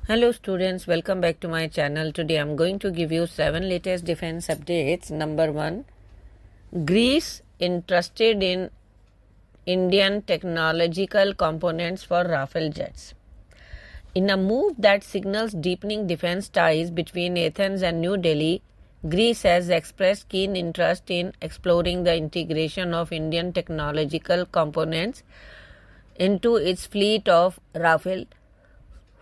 Hello students, welcome back to my channel. Today I am going to give you 7 latest defense updates. Number 1, Greece interested in Indian technological components for Rafale jets. In a move that signals deepening defense ties between Athens and New Delhi, Greece has expressed keen interest in exploring the integration of Indian technological components into its fleet of Rafale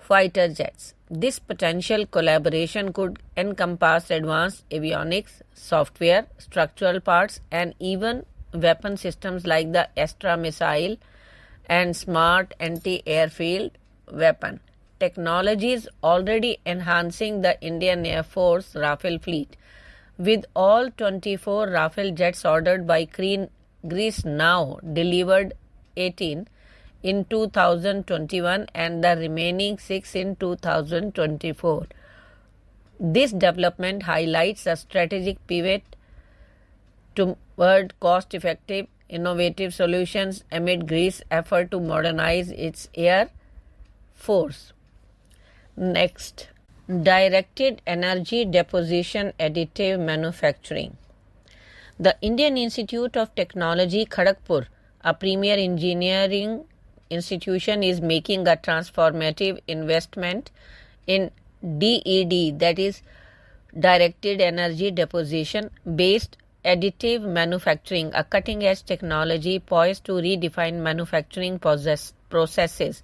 fighter jets. This potential collaboration could encompass advanced avionics, software, structural parts, and even weapon systems like the Astra missile and smart anti-airfield weapon technologies already enhancing the Indian Air Force Rafale fleet. With all 24 Rafale jets ordered by Greece now delivered 18 in 2021 and the remaining 6 in 2024. This development highlights a strategic pivot toward cost-effective, innovative solutions amid Greece's effort to modernize its air force. Next, directed energy deposition additive manufacturing. The Indian Institute of Technology, Kharagpur, a premier engineering institution, is making a transformative investment in DED, that is directed energy deposition based additive manufacturing, a cutting edge technology poised to redefine manufacturing processes.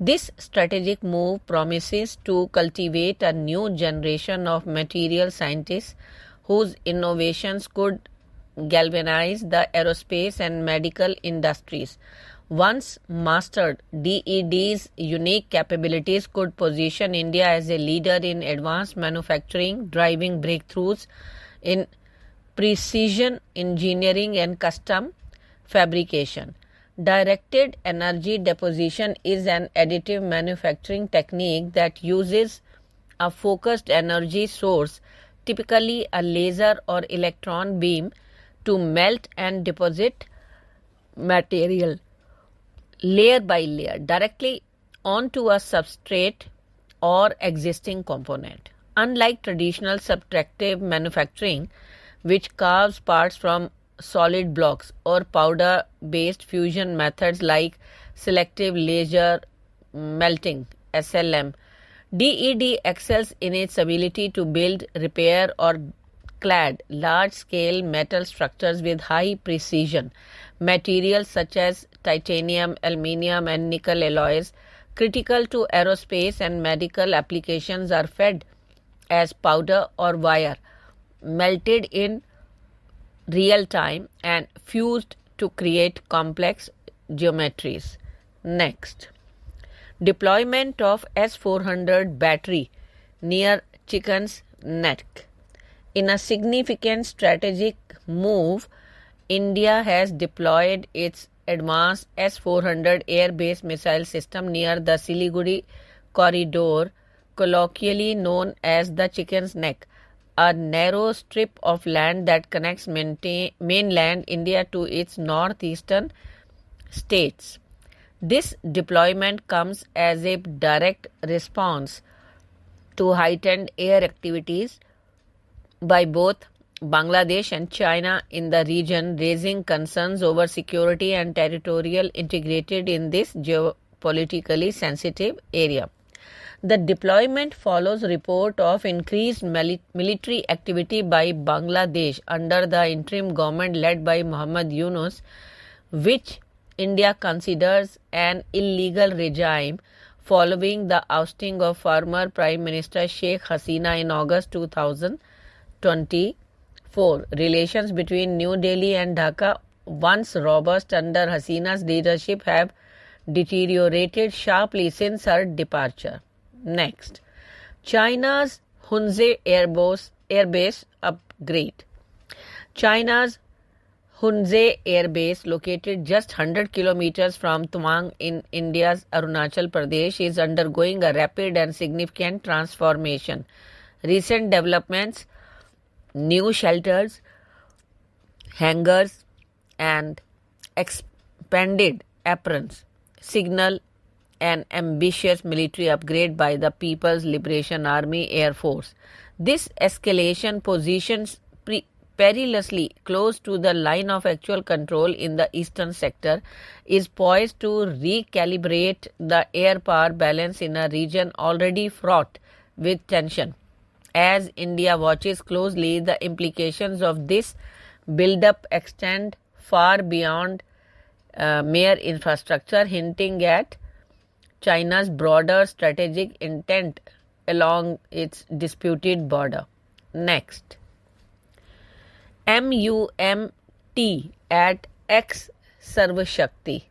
This strategic move promises to cultivate a new generation of material scientists whose innovations could galvanize the aerospace and medical industries. Once mastered, DED's unique capabilities could position India as a leader in advanced manufacturing, driving breakthroughs in precision engineering and custom fabrication. Directed energy deposition is an additive manufacturing technique that uses a focused energy source, typically a laser or electron beam, to melt and deposit material layer by layer directly onto a substrate or existing component. Unlike traditional subtractive manufacturing, which carves parts from solid blocks, or powder-based fusion methods like selective laser melting (SLM), DED excels in its ability to build, repair, or clad large-scale metal structures with high precision. Materials such as titanium, aluminium, and nickel alloys, critical to aerospace and medical applications, are fed as powder or wire, melted in real time, and fused to create complex geometries. Next, deployment of S-400 battery near Chicken's Neck. In a significant strategic move, India has deployed its advanced S-400 air-based missile system near the Siliguri corridor, colloquially known as the Chicken's Neck, a narrow strip of land that connects mainland India to its northeastern states. This deployment comes as a direct response to heightened air activities by both Bangladesh and China in the region, raising concerns over security and territorial integrity in this geopolitically sensitive area. The deployment follows report of increased military activity by Bangladesh under the interim government led by Muhammad Yunus, which India considers an illegal regime following the ousting of former Prime Minister Sheikh Hasina in August 2024. Relations between New Delhi and Dhaka, once robust under Hasina's leadership, have deteriorated sharply since her departure. Next, China's Hunze Air Base upgrade. China's Hunze Air Base, located just 100 kilometers from Tawang in India's Arunachal Pradesh, is undergoing a rapid and significant transformation. Recent developments, new shelters, hangars, and expanded aprons signal an ambitious military upgrade by the People's Liberation Army Air Force. This escalation positions perilously close to the line of actual control in the eastern sector is poised to recalibrate the air power balance in a region already fraught with tension. As India watches closely, the implications of this build-up extend far beyond mere infrastructure, hinting at China's broader strategic intent along its disputed border. Next, MUMT at ex-Sarva Shakti.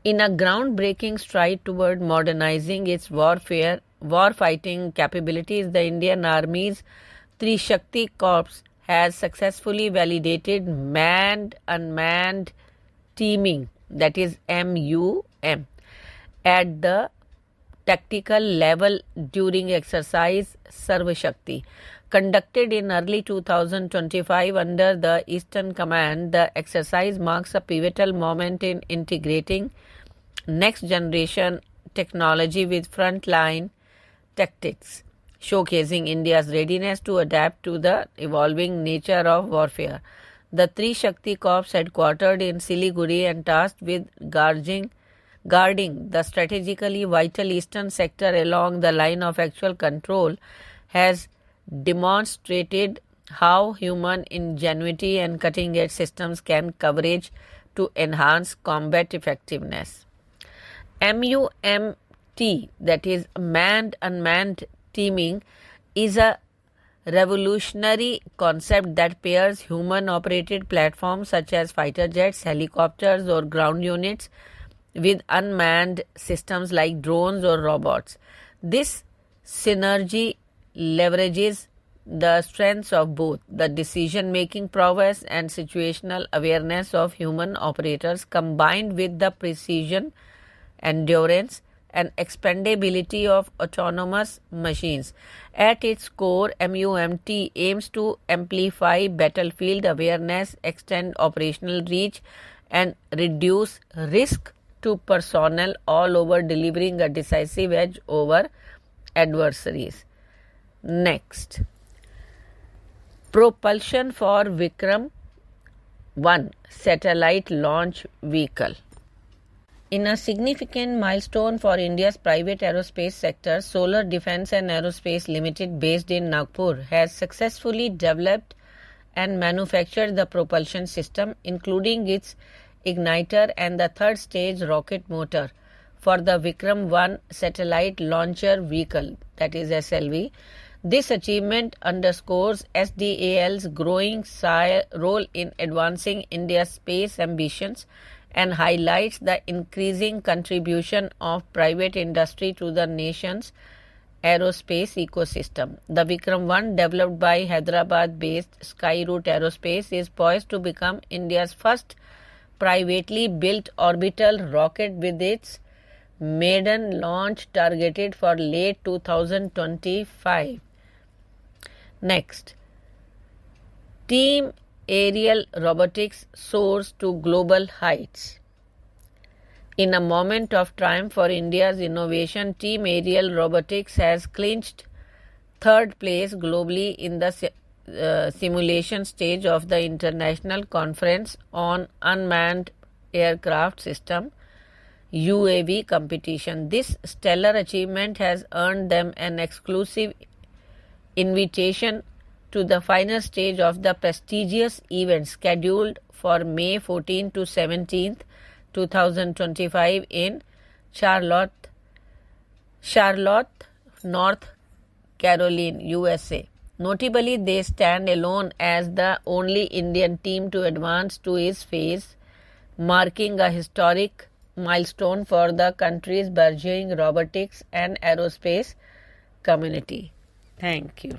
In a groundbreaking stride toward modernizing its warfighting capabilities, the Indian Army's Trishakti Corps has successfully validated manned-unmanned teaming, that is MUM, at the tactical level during exercise Sarva Shakti. Conducted in early 2025 under the Eastern Command, the exercise marks a pivotal moment in integrating next-generation technology with frontline tactics, showcasing India's readiness to adapt to the evolving nature of warfare. The Trishakti Corps, headquartered in Siliguri and tasked with guarding the strategically vital eastern sector along the line of actual control, has demonstrated how human ingenuity and cutting-edge systems can converge to enhance combat effectiveness. MUMT, that is manned-unmanned teaming, is a revolutionary concept that pairs human-operated platforms such as fighter jets, helicopters, or ground units with unmanned systems like drones or robots. This synergy leverages the strengths of both the decision-making prowess and situational awareness of human operators, combined with the precision, endurance, and expandability of autonomous machines. At its core, MUMT aims to amplify battlefield awareness, extend operational reach, and reduce risk to personnel all over, delivering a decisive edge over adversaries. Next, propulsion for Vikram 1 satellite launch vehicle. In a significant milestone for India's private aerospace sector, Solar Defence and Aerospace Limited, based in Nagpur, has successfully developed and manufactured the propulsion system, including its igniter and the third stage rocket motor, for the Vikram 1 satellite launcher vehicle, that is SLV. This achievement underscores SDAL's growing role in advancing India's space ambitions and highlights the increasing contribution of private industry to the nation's aerospace ecosystem. The Vikram 1, developed by Hyderabad-based Skyroot Aerospace, is poised to become India's first privately built orbital rocket, with its maiden launch targeted for late 2025. Next, Team Aerial Robotics soars to global heights. In a moment of triumph for India's innovation, Team Aerial Robotics has clinched third place globally in the simulation stage of the International Conference on Unmanned Aircraft System UAV competition. This stellar achievement has earned them an exclusive invitation to the final stage of the prestigious event scheduled for May 14 to 17th, 2025 in Charlotte, North Carolina, USA. Notably, they stand alone as the only Indian team to advance to this phase, marking a historic milestone for the country's burgeoning robotics and aerospace community. Thank you.